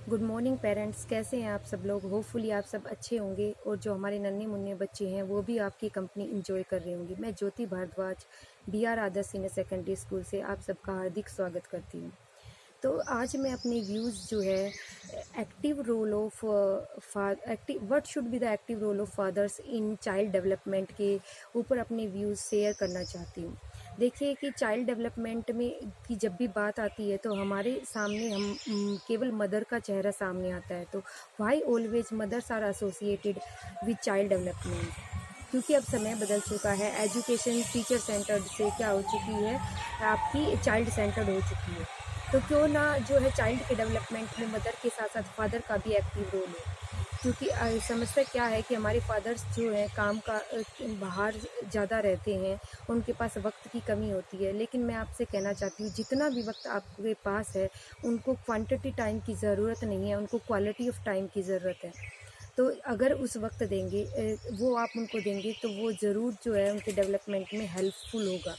Good morning parents, कैसे हैं आप सब लोग। होपफुली आप सब अच्छे होंगे और जो हमारे नन्हे मुन्ने बच्चे हैं वो भी आपकी कंपनी इंजॉय कर रहे होंगे। मैं ज्योति भारद्वाज BR आदर्श सीनियर सेकेंडरी स्कूल से आप सबका हार्दिक स्वागत करती हूँ। तो आज मैं अपने व्यूज़ जो है active role of active what should be the active role of fathers in child development के ऊपर अपने व्यूज़ शेयर करना चाहती हूँ। देखिए कि चाइल्ड डेवलपमेंट में की जब भी बात आती है तो हमारे सामने हम केवल मदर का चेहरा सामने आता है। तो why always mothers are associated with child development, क्योंकि अब समय बदल चुका है। एजुकेशन टीचर सेंटर्ड से क्या हो चुकी है, आपकी चाइल्ड सेंटर्ड हो चुकी है। तो क्यों ना जो है चाइल्ड के डेवलपमेंट में मदर के साथ साथ फादर का भी एक्टिव रोल है। क्योंकि समस्या क्या है कि हमारे फादर्स जो है काम का बाहर ज़्यादा रहते हैं, उनके पास वक्त की कमी होती है। लेकिन मैं आपसे कहना चाहती हूँ जितना भी वक्त आपके पास है उनको क्वांटिटी टाइम की ज़रूरत नहीं है, उनको क्वालिटी ऑफ टाइम की ज़रूरत है। तो अगर उस वक्त देंगे वो आप उनको देंगे तो वो ज़रूर जो है उनके डेवलपमेंट में हेल्पफुल होगा।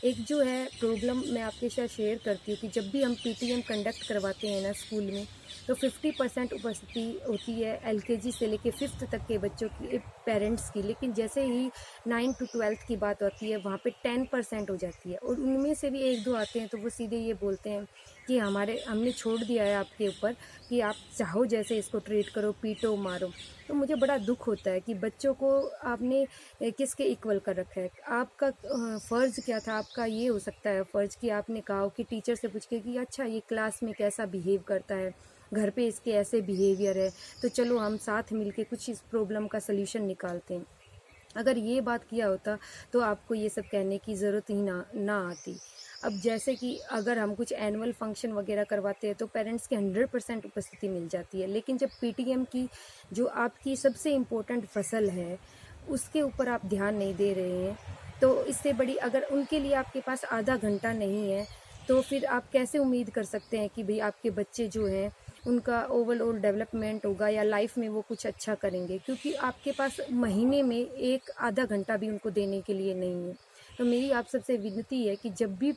एक जो है प्रॉब्लम मैं आपके साथ शेयर करती हूँ कि जब भी हम PTM कंडक्ट करवाते हैं ना स्कूल में, तो 50% उपस्थिति होती है LKG से लेके 5th तक के बच्चों की पेरेंट्स की। लेकिन जैसे ही 9 to 12th की बात होती है वहाँ पे 10% हो जाती है, और उनमें से भी एक दो आते हैं तो वो सीधे ये बोलते हैं कि हमने छोड़ दिया है आपके ऊपर कि आप चाहो जैसे इसको ट्रीट करो, पीटो मारो। तो मुझे बड़ा दुख होता है कि बच्चों को आपने किसके इक्वल कर रखा है। आपका फ़र्ज़ क्या था, आपका ये हो सकता है फ़र्ज़ कि आपने कहा हो कि टीचर से पूछ के कि अच्छा ये क्लास में कैसा बिहेव करता है, घर पे इसके ऐसे बिहेवियर है, तो चलो हम साथ मिलके कुछ इस प्रॉब्लम का सल्यूशन निकालते हैं। अगर ये बात किया होता तो आपको ये सब कहने की ज़रूरत ही ना आती। अब जैसे कि अगर हम कुछ एनुअल फंक्शन वगैरह करवाते हैं तो पेरेंट्स की 100% उपस्थिति मिल जाती है। लेकिन जब PTM की जो आपकी सबसे इम्पोर्टेंट फसल है उसके ऊपर आप ध्यान नहीं दे रहे हैं, तो इससे बड़ी अगर उनके लिए आपके पास आधा घंटा नहीं है तो फिर आप कैसे उम्मीद कर सकते हैं कि भाई आपके बच्चे जो हैं उनका ओवरऑल डेवलपमेंट होगा या लाइफ में वो कुछ अच्छा करेंगे, क्योंकि आपके पास महीने में एक आधा घंटा भी उनको देने के लिए नहीं है। तो मेरी आप सबसे विनती है कि जब भी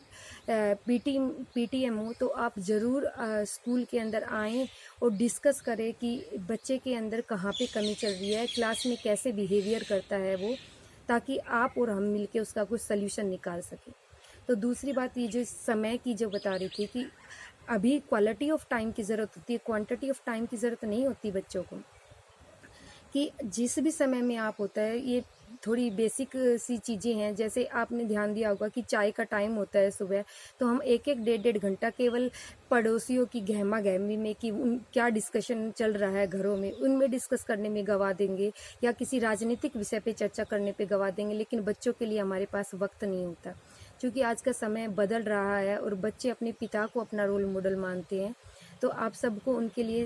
PTM हो तो आप ज़रूर स्कूल के अंदर आएँ और डिस्कस करें कि बच्चे के अंदर कहाँ पे कमी चल रही है, क्लास में कैसे बिहेवियर करता है वो, ताकि आप और हम मिलके उसका कुछ सल्यूशन निकाल सकें। तो दूसरी बात ये जो समय की जो बता रही थी कि अभी क्वालिटी ऑफ टाइम की ज़रूरत होती है, क्वांटिटी ऑफ टाइम की ज़रूरत नहीं होती बच्चों को। कि जिस भी समय में आप होता है, ये थोड़ी बेसिक सी चीज़ें हैं। जैसे आपने ध्यान दिया होगा कि चाय का टाइम होता है सुबह, तो हम एक एक डेढ़ डेढ़ घंटा केवल पड़ोसियों की गहमा गहमी में कि उन क्या डिस्कशन चल रहा है घरों में, उनमें डिस्कस करने में गवा देंगे, या किसी राजनीतिक विषय पे चर्चा करने पे गवा देंगे। लेकिन बच्चों के लिए हमारे पास वक्त नहीं होता, क्योंकि आज का समय बदल रहा है और बच्चे अपने पिता को अपना रोल मॉडल मानते हैं। तो आप सबको उनके लिए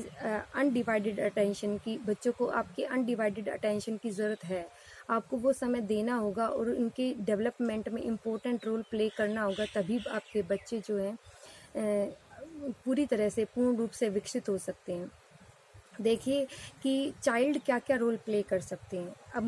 अनडिवाइडेड अटेंशन की, बच्चों को आपके अनडिवाइडेड अटेंशन की ज़रूरत है। आपको वो समय देना होगा और उनके डेवलपमेंट में इम्पोर्टेंट रोल प्ले करना होगा, तभी आपके बच्चे जो हैं पूरी तरह से पूर्ण रूप से विकसित हो सकते हैं। देखिए कि चाइल्ड क्या क्या रोल प्ले कर सकते हैं। अब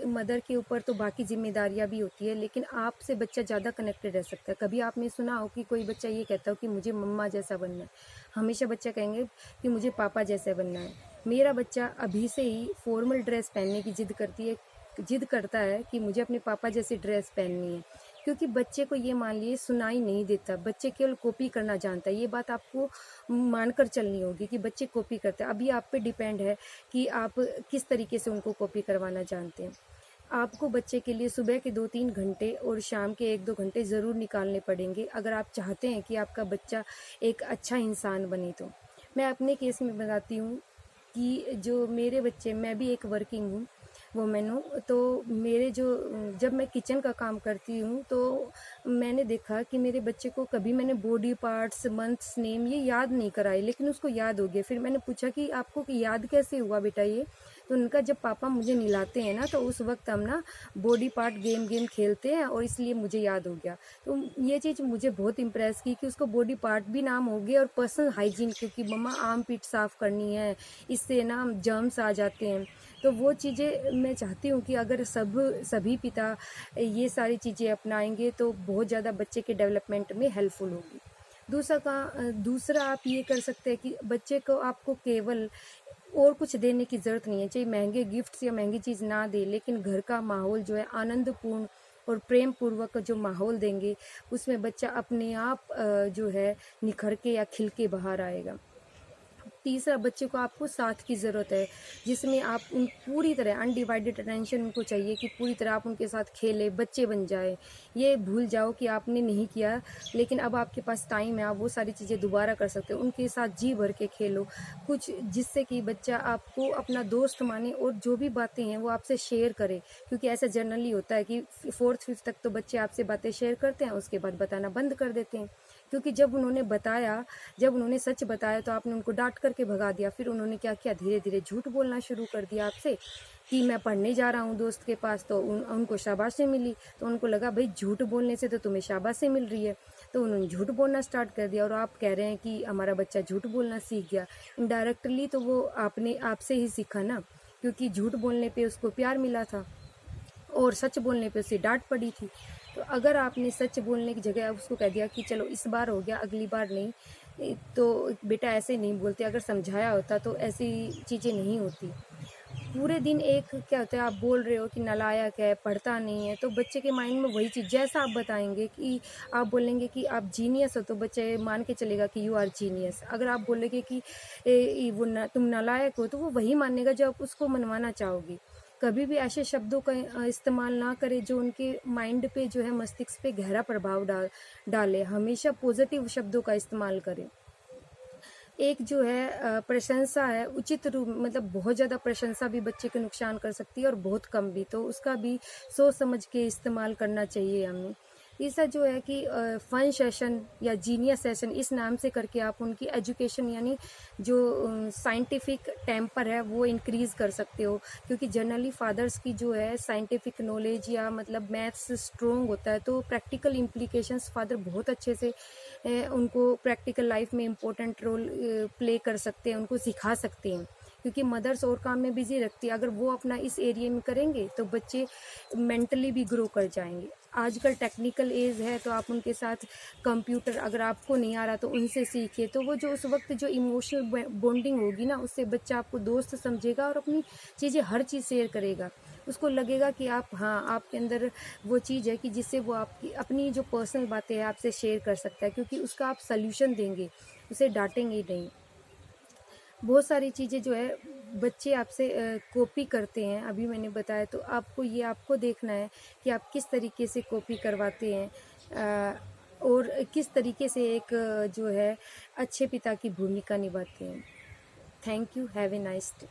मदर के ऊपर तो बाकी जिम्मेदारियां भी होती है, लेकिन आपसे बच्चा ज़्यादा कनेक्टेड रह सकता है। कभी आपने सुना हो कि कोई बच्चा ये कहता हो कि मुझे मम्मा जैसा बनना है। हमेशा बच्चा कहेंगे कि मुझे पापा जैसा बनना है। मेरा बच्चा अभी से ही फॉर्मल ड्रेस पहनने की जिद करता है कि मुझे अपने पापा जैसी ड्रेस पहननी है, क्योंकि बच्चे को ये मान लिए सुनाई नहीं देता, बच्चे केवल कॉपी करना जानता है। ये बात आपको मानकर चलनी होगी कि बच्चे कॉपी करते हैं। अभी आप पे डिपेंड है कि आप किस तरीके से उनको कॉपी करवाना जानते हैं। आपको बच्चे के लिए सुबह के 2-3 घंटे और शाम के 1-2 घंटे ज़रूर निकालने पड़ेंगे, अगर आप चाहते हैं कि आपका बच्चा एक अच्छा इंसान बने। तो मैं अपने केस में बताती हूँ कि जो मेरे बच्चे, मैं भी एक वर्किंग हूँ, वुमेन हूँ। तो मेरे जो जब मैं किचन का काम करती हूँ तो मैंने देखा कि मेरे बच्चे को कभी मैंने बॉडी पार्ट्स, मंथ्स, नेम ये याद नहीं कराई, लेकिन उसको याद हो गया। फिर मैंने पूछा कि आपको याद कैसे हुआ बेटा ये? तो उनका जब पापा मुझे नहलाते हैं ना तो उस वक्त हम ना बॉडी पार्ट गेम खेलते हैं और इसलिए मुझे याद हो गया। तो ये चीज़ मुझे बहुत इम्प्रेस की कि उसको बॉडी पार्ट भी नाम हो गए और पर्सनल हाइजीन, क्योंकि मम्मा आर्म पिट साफ़ करनी है, इससे ना जर्म्स आ जाते हैं। तो वो चीज़ें मैं चाहती हूँ कि अगर सभी पिता ये सारी चीज़ें अपनाएंगे तो बहुत ज़्यादा बच्चे के डेवलपमेंट में हेल्पफुल होगी। दूसरा आप ये कर सकते हैं कि बच्चे को आपको केवल और कुछ देने की ज़रूरत नहीं है, चाहे महंगे गिफ्ट्स या महंगी चीज़ ना दे, लेकिन घर का माहौल जो है आनंदपूर्ण और प्रेम पूर्वक जो माहौल देंगे, उसमें बच्चा अपने आप जो है निखर के या खिल के बाहर आएगा। तीसरा, बच्चे को आपको साथ की ज़रूरत है, जिसमें आप उन पूरी तरह अनडिवाइडेड अटेंशन उनको चाहिए कि पूरी तरह आप उनके साथ खेलें, बच्चे बन जाए। ये भूल जाओ कि आपने नहीं किया, लेकिन अब आपके पास टाइम है, आप वो सारी चीज़ें दोबारा कर सकते हो। उनके साथ जी भर के खेलो, कुछ जिससे कि बच्चा आपको अपना दोस्त माने और जो भी बातें हैं वो आपसे शेयर करे, क्योंकि ऐसा जनरली होता है कि 4th 5th तक तो बच्चे आपसे बातें शेयर करते हैं, उसके बाद बताना बंद कर देते हैं, क्योंकि जब उन्होंने सच बताया तो आपने उनको डांट करके भगा दिया। फिर उन्होंने क्या किया, धीरे धीरे झूठ बोलना शुरू कर दिया आपसे कि मैं पढ़ने जा रहा हूँ दोस्त के पास, तो उनको शाबाशी मिली, तो उनको लगा भाई झूठ बोलने से तो तुम्हें शाबाशी मिल रही है, तो उन्होंने झूठ बोलना स्टार्ट कर दिया। और आप कह रहे हैं कि हमारा बच्चा झूठ बोलना सीख गया। इनडायरेक्टली तो वो आपने आपसे ही सीखा ना, क्योंकि झूठ बोलने पे उसको प्यार मिला था और सच बोलने पे उसे डांट पड़ी थी। तो अगर आपने सच बोलने की जगह उसको कह दिया कि चलो इस बार हो गया, अगली बार नहीं, तो बेटा ऐसे नहीं बोलते, अगर समझाया होता तो ऐसी चीज़ें नहीं होती। पूरे दिन एक क्या होता है, आप बोल रहे हो कि नालायक है, पढ़ता नहीं है, तो बच्चे के माइंड में वही चीज़, जैसा आप बताएंगे कि आप बोलेंगे कि आप जीनियस हो, तो बच्चे मान के चलेगा कि यू आर जीनियस। अगर आप बोलेंगे कि तुम नालायक हो, तो वो वही मानेगा जो आप उसको मनवाना चाहोगे। कभी भी ऐसे शब्दों का इस्तेमाल ना करें जो उनके माइंड पे जो है, मस्तिष्क पे गहरा प्रभाव डाले। हमेशा पॉजिटिव शब्दों का इस्तेमाल करें। एक जो है प्रशंसा है, उचित रूप, मतलब बहुत ज़्यादा प्रशंसा भी बच्चे को नुकसान कर सकती है और बहुत कम भी, तो उसका भी सोच समझ के इस्तेमाल करना चाहिए हमें। तीसरा जो है कि फन सेशन या जीनियस सेशन, इस नाम से करके आप उनकी एजुकेशन यानी जो साइंटिफिक टेम्पर है वो इंक्रीज़ कर सकते हो, क्योंकि जनरली फादर्स की जो है साइंटिफिक नॉलेज या मतलब मैथ्स स्ट्रोंग होता है, तो प्रैक्टिकल इम्प्लीकेशंस फादर बहुत अच्छे से उनको प्रैक्टिकल लाइफ में इम्पोर्टेंट रोल प्ले कर सकते हैं, उनको सिखा सकते हैं, क्योंकि मदर्स और काम में बिजी रखती है। अगर वो अपना इस एरिया में करेंगे तो बच्चे मेंटली भी ग्रो कर जाएंगे। आजकल टेक्निकल एज है, तो आप उनके साथ कंप्यूटर अगर आपको नहीं आ रहा तो उनसे सीखिए, तो वो जो उस वक्त जो इमोशनल बॉन्डिंग होगी ना, उससे बच्चा आपको दोस्त समझेगा और अपनी चीज़ें हर चीज़ शेयर करेगा। उसको लगेगा कि आप, हाँ, आपके अंदर वो चीज़ है कि जिससे वो आपकी अपनी जो पर्सनल बातें हैं आपसे शेयर कर सकता है, क्योंकि उसका आप सल्यूशन देंगे, उसे डांटेंगे नहीं। बहुत सारी चीज़ें जो है बच्चे आपसे कॉपी करते हैं, अभी मैंने बताया, तो आपको देखना है कि आप किस तरीके से कॉपी करवाते हैं और किस तरीके से एक जो है अच्छे पिता की भूमिका निभाते हैं। Thank you, have a nice day.